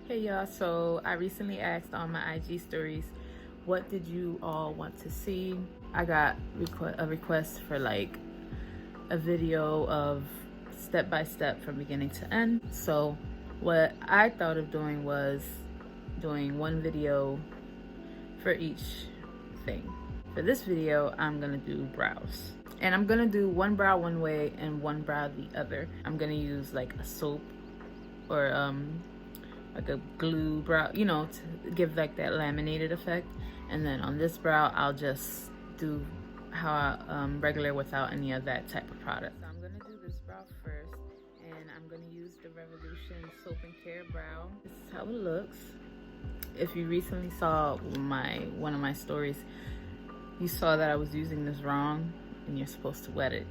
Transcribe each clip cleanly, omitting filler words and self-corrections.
Hey y'all, so I recently asked on my IG stories, what did you all want to see? I got a request for like a video of step by step from beginning to end. So what I thought of doing was doing one video for each thing. For this video, I'm gonna do brows. And I'm gonna do one brow one way and one brow the other. I'm gonna use like a soap or like a glue brow, you know, to give like that laminated effect. And then on this brow, I'll just do how regular without any of that type of product. So I'm gonna do this brow first, and I'm gonna use the Revolution Soap and Care brow. This is how it looks. If you recently saw one of my stories, you saw that I was using this wrong, and you're supposed to wet it.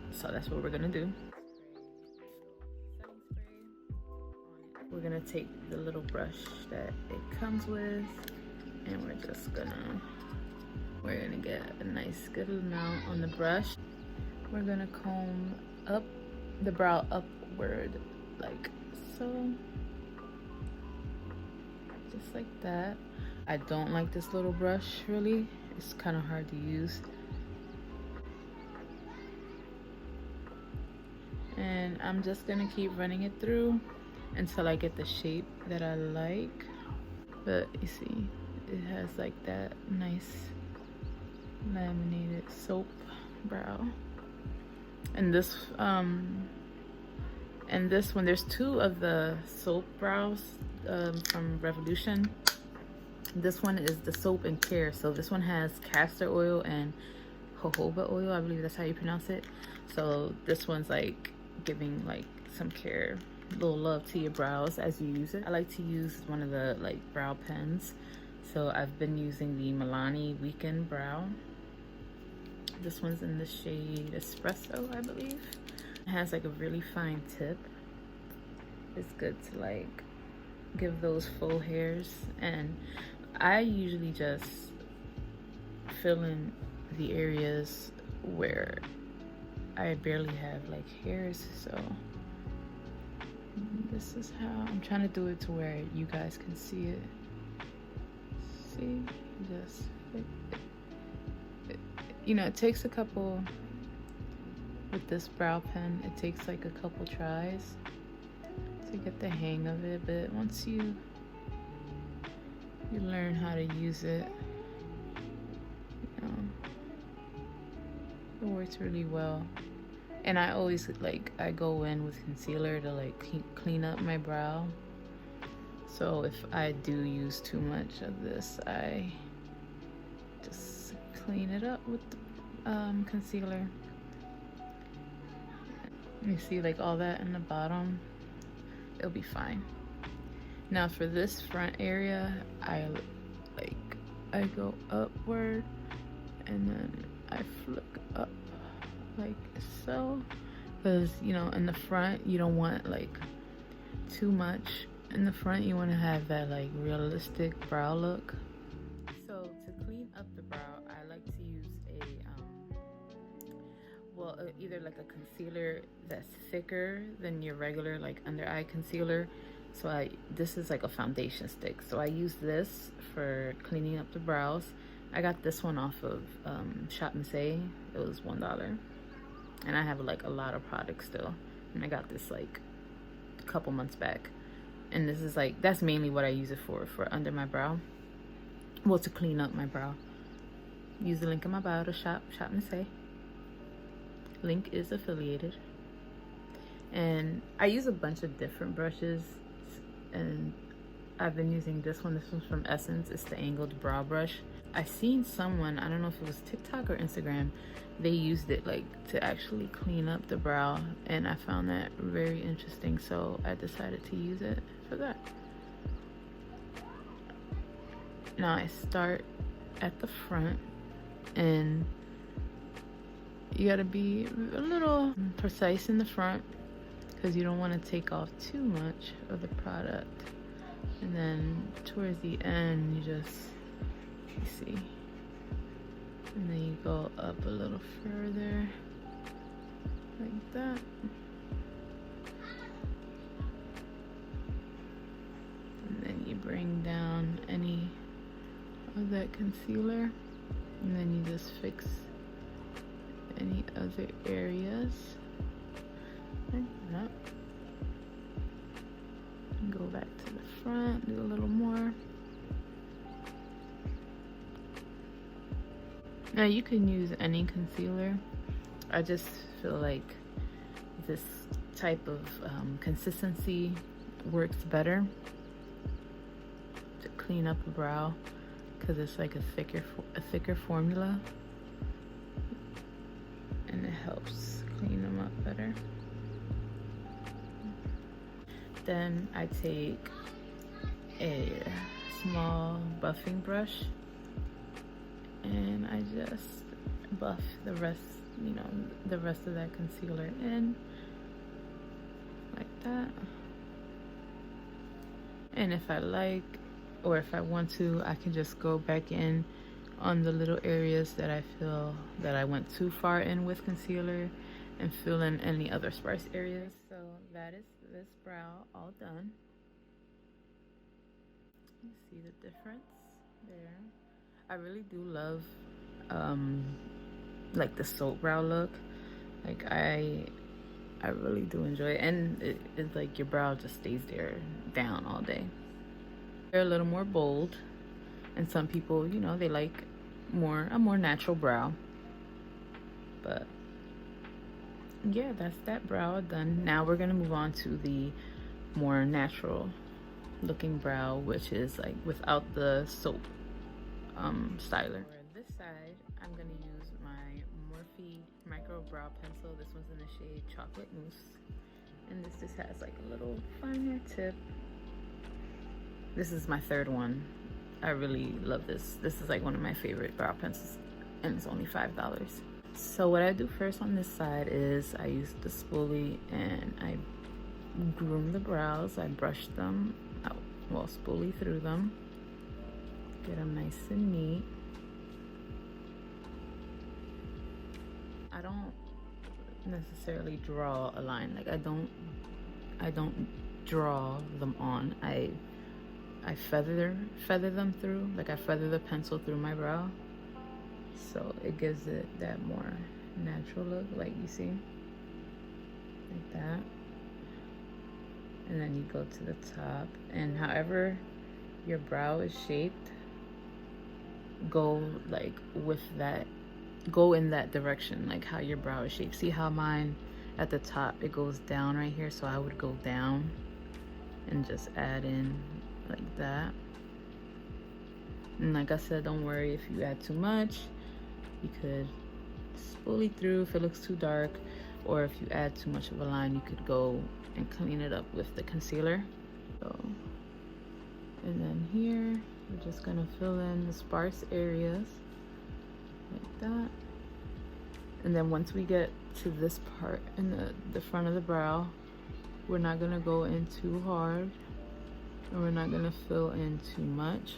So that's what we're gonna do. We're gonna take the little brush that it comes with, and we're gonna get a nice good amount on the brush. We're gonna comb up the brow upward like so, just like that. I don't like this little brush really. It's kind of hard to use. And I'm just gonna keep running it through until I get the shape that I like. But you see, it has like that nice laminated soap brow. And this one, there's two of the soap brows from Revolution. This one is the Soap and Care. So this one has castor oil and jojoba oil, I believe that's how you pronounce it. So this one's like giving like some care, little love to your brows as you use it. I like to use one of the like brow pens. So I've been using the Milani Weekend Brow. This one's in the shade Espresso, I believe. It has like a really fine tip. It's good to like give those full hairs. And I usually just fill in the areas where I barely have like hairs. So this is how I'm trying to do it to where you guys can see it. See, just you know, it takes a couple with this brow pen. It takes like a couple tries to get the hang of it, but once you learn how to use it, you know, it works really well. And I always I go in with concealer to like clean up my brow. So if I do use too much of this, I just clean it up with the concealer. You see like all that in the bottom, it'll be fine. Now for this front area, I go upward and then I flick up like so, because you know in the front you don't want like too much. In the front you want to have that like realistic brow look. So to clean up the brow, I like to use either like a concealer that's thicker than your regular like under eye concealer. So this is like a foundation stick, so I use this for cleaning up the brows. I got this one off of ShopMissA. It was $1, and I have like a lot of products still, and I got this like a couple months back. And this is like, that's mainly what I use it for under my brow, well, to clean up my brow. Use the link in my bio to ShopMissA. Link is affiliated. And I use a bunch of different brushes, and I've been using this one. This one's from Essence. It's the angled brow brush. I seen someone, I don't know if it was TikTok or Instagram, they used it like to actually clean up the brow, and I found that very interesting, so I decided to use it for that. Now I start at the front, and you gotta be a little precise in the front because you don't want to take off too much of the product. And then towards the end, you see, and then you go up a little further like that. And then bring down any of that concealer, and then you just fix any other areas like that. And go back to the front, do a little more. Now you can use any concealer. I just feel like this type of consistency works better to clean up a brow, because it's like a thicker formula, and it helps clean them up better. Then I take a small buffing brush and I just buff the rest, the rest of that concealer in like that. And if I like, or if I want to, I can just go back in on the little areas that I feel that I went too far in with concealer and fill in any other sparse areas. So that is this brow all done. You see the difference there. I really do love like the soap brow look. Like I really do enjoy it, and it's like your brow just stays there down all day. They're a little more bold, and some people, they like a more natural brow. But yeah, that's that brow done. Now we're gonna move on to the more natural looking brow, which is like without the soap styler. For this side, I'm gonna use my Morphe micro brow pencil. This one's in the shade Chocolate Mousse, and this just has like a little finer tip. This is my third one. I really love this. This is like one of my favorite brow pencils, and it's only $5. So what I do first on this side is I use the spoolie and I groom the brows. I brush them out, well, spoolie through them, get them nice and neat. I don't necessarily draw a line. Like I don't draw them on. I feather them through. Like I feather the pencil through my brow, so it gives it that more natural look, like you see, like that. And then you go to the top, and however your brow is shaped, go like with that, go in that direction, like how your brow is shaped. See how mine at the top, it goes down right here, so I would go down and just add in like that. And like I said, don't worry if you add too much. You could spoolie through if it looks too dark, or if you add too much of a line, you could go and clean it up with the concealer. So, and then here we're just gonna fill in the sparse areas like that. And then once we get to this part in the front of the brow, we're not gonna go in too hard, and we're not gonna fill in too much.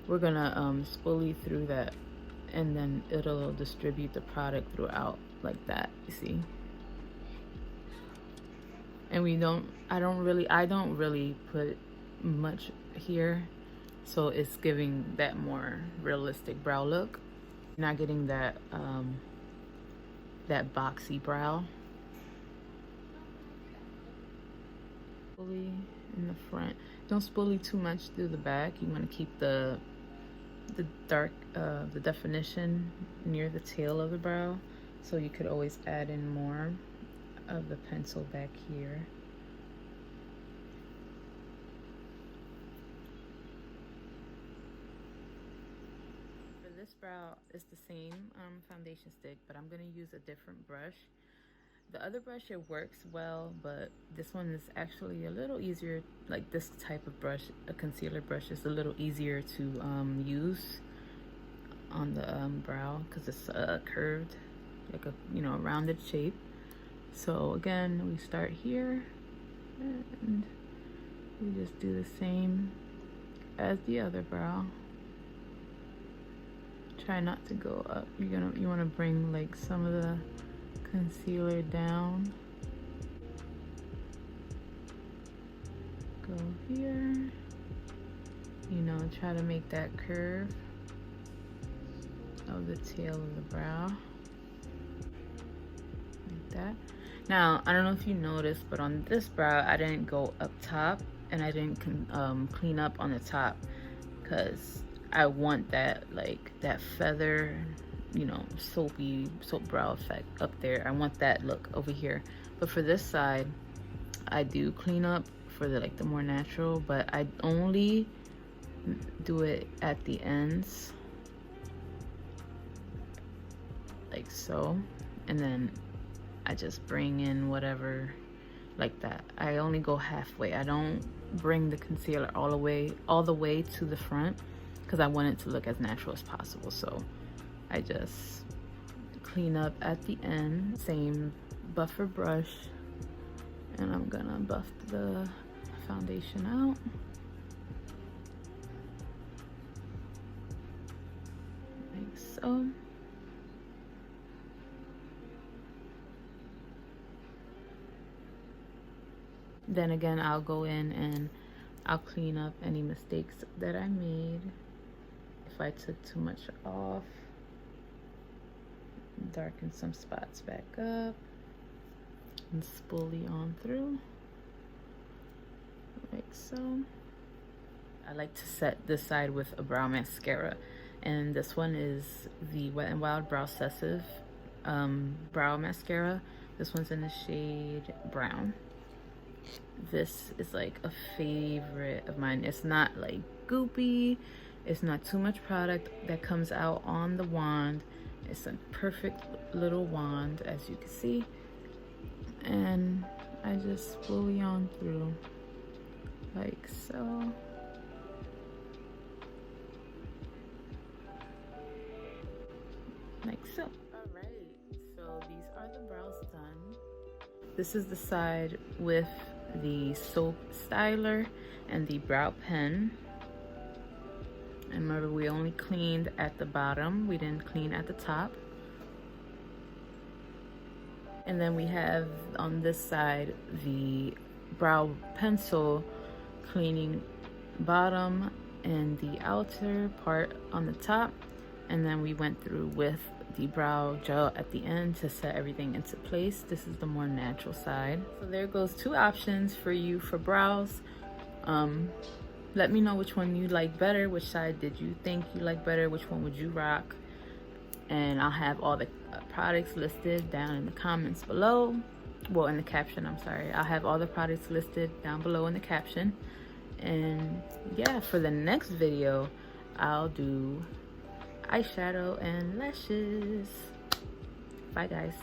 We're gonna spoolie through that, and then it'll distribute the product throughout like that, you see. And I don't really put much here, so it's giving that more realistic brow look. You're not getting that that boxy brow. Spoolie in the front. Don't spoolie too much through the back. You want to keep the dark, the definition near the tail of the brow, so you could always add in more of the pencil back here. For this brow, it's the same foundation stick, but I'm gonna use a different brush. The other brush, it works well, but this one is actually a little easier. Like this type of brush, a concealer brush, is a little easier to use on the brow, because it's curved, like a rounded shape. So again, we start here and we just do the same as the other brow. Try not to go up. You want to bring like some of the concealer down. Go here try to make that curve of the tail of the brow, like that. Now, I don't know if you noticed, but on this brow, I didn't go up top and I didn't clean up on the top because I want that, like, that feather, you know, soapy soap brow effect up there. I want that look over here. But for this side, I do clean up for the, like, the more natural, but I only do it at the ends, like so, and then I just bring in whatever, like that. I only go halfway. I don't bring the concealer all the way to the front because I want it to look as natural as possible. So I just clean up at the end, same buffer brush, and I'm gonna buff the foundation out. Like so. Then again, I'll go in and I'll clean up any mistakes that I made. If I took too much off, darken some spots back up, and spoolie on through, like so. I like to set this side with a brow mascara, and this one is the Wet n Wild Brow Sessive brow mascara. This one's in the shade brown. This is like a favorite of mine. It's not like goopy, it's not too much product that comes out on the wand. It's a perfect little wand, as you can see, and I just spoolie on through like so. Like so. All right, so these are the brows done. This is the side with the soap styler and the brow pen. And remember, we only cleaned at the bottom, we didn't clean at the top. And then we have on this side the brow pencil cleaning bottom and the outer part on the top, and then we went through with the brow gel at the end to set everything into place. This is the more natural side. So there goes 2 options for you for brows. Let me know which one you like better. Which side did you think you like better? Which one would you rock? And I'll have all the products listed down in the comments below. Well, in the caption, I'm sorry. I'll have all the products listed down below in the caption. And yeah, for the next video, I'll do eyeshadow and lashes. Bye guys.